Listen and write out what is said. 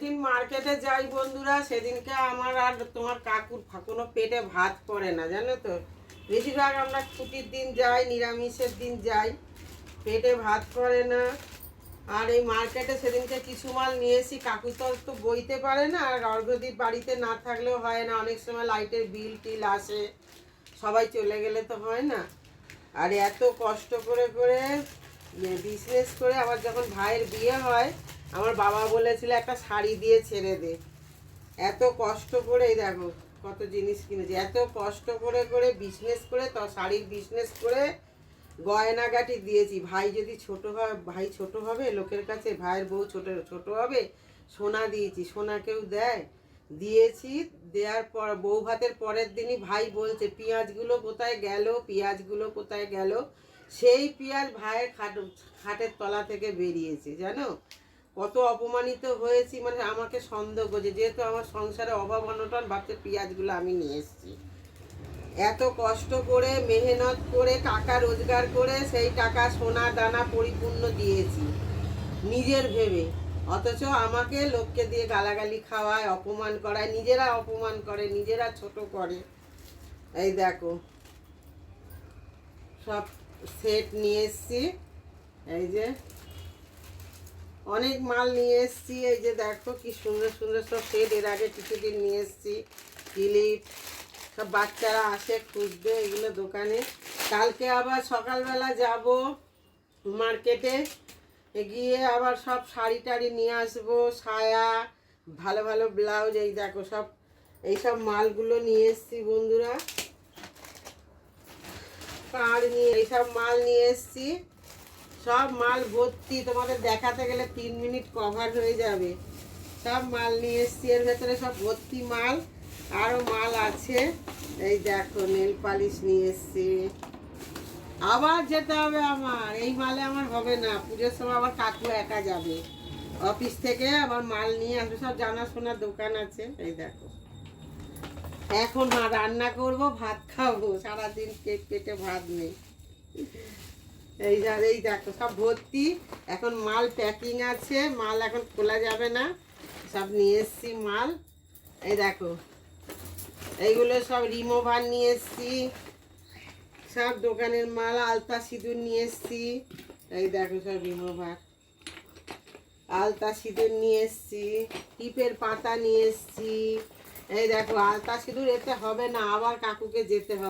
যেদিন মার্কেটে যাই বন্ধুরা, সেদিনকে আমার আর তোমার কাকুর কোনো পেটে ভাত পড়ে না, জানো তো। বেশিরভাগ আমরা ছুটির দিন যাই, নিরামিষের দিন যাই, পেটে ভাত পড়ে না। আর এই মার্কেটে সেদিনকে কিছু মাল নিয়ে এসি, কাকু তো বইতে পারে না, আর অর্ঘদীপ বাড়িতে না থাকলেও হয় না, অনেক সময় লাইটের বিল টিল আসে, সবাই চলে গেলে তো হয় না। আর এত কষ্ট করে করে বিজনেস করে আবার যখন ভাইয়ের বিয়ে হয়, আমার বাবা বলেছিল একটা শাড়ি দিয়ে ছেড়ে দে। এত কষ্ট করে এই দেখো কত জিনিস কিনেছি, এত কষ্ট করে করে বিজনেস করে, তো শাড়ির বিজনেস করে গয়নাগাটি দিয়েছি। ভাই যদি ছোট হয়, ভাই ছোট হবে লোকের কাছে, ভাইয়ের বউ ছোট ছোট হবে, সোনা দিয়েছি, সোনা কেউ দেয়, দিয়েছি। দেওয়ার পর বউ ভাতের পরের দিনই ভাই বলছে পেঁয়াজগুলো কোথায় গেল, পেঁয়াজগুলো কোথায় গেল। সেই পেঁয়াজ ভাইয়ের খাটের তলা থেকে বেরিয়েছে, জানো। কত অপমানিত হয়েছি, মানে আমাকে সন্দেহ করছে, যেহেতু আমার সংসারে অভাব অনটন, ভাবছে পেঁয়াজগুলো আমি নিয়ে এসেছি। এত কষ্ট করে মেহনত করে টাকা রোজগার করে সেই টাকা সোনা দানা পরিপূর্ণ দিয়েছি নিজের ভেবে, অথচ আমাকে লোককে দিয়ে গালাগালি খাওয়ায়, অপমান করায়, নিজেরা অপমান করে, নিজেরা ছোট করে। এই দেখো সব সেট নিয়ে এসছি, এই যে অনেক মাল নিয়ে এসছি। এই যে দেখো কি সুন্দর সুন্দর সব সেট, এর আগে কিছুদিন নিয়ে এসছি। ক্লিপ সব বাচ্চারা আসে খুঁজবে এগুলো দোকানে। কালকে আবার সকালবেলা যাব মার্কেটে, গিয়ে আবার সব শাড়ি টাড়ি নিয়ে আসবো, সায়া, ভালো ভালো ব্লাউজ। এই দেখো সব এইসব মালগুলো নিয়ে এসছি বন্ধুরা, পাড় নিয়ে এইসব মাল নিয়ে এসছি। সব মাল ভর্তি, তোমাদের দেখাতে গেলে 3 মিনিট কভার হয়ে যাবে। সব মাল নিয়ে এসছি, এর ভেতরে সব ভর্তি মাল, আরও মাল আছে। এই দেখো নেল পালিশ নিয়ে এসছি। আবার যেতে হবে আমার, এই মালে আমার হবে না, পুজোর সময় আবার কাকু একা যাবে অফিস থেকে, আবার মাল নিয়ে আসবে, সব জানাশোনা দোকান আছে। এই দেখো এখন রান্না করব, ভাত খাবো, সারাদিন পেটে ভাত নেই। এই দেখো সব ভর্তি, এখন মাল প্যাকিং আছে, মাল এখন খোলা যাবে না, সব নিয়ে এসছি মাল। এই দেখো এইগুলো সব রিমোভার নিয়ে এসছি, সব দোকানের মাল। আলতা সিঁদুর নিয়ে এসছি, এই দেখো সব রিমোভার, আলতা সিঁদুর নিয়ে এসছি, টিপের পাতা নিয়ে এসছি। এই দেখো আলতা সিঁদুর এতে হবে না, আবার কাকুকে যেতে হবে।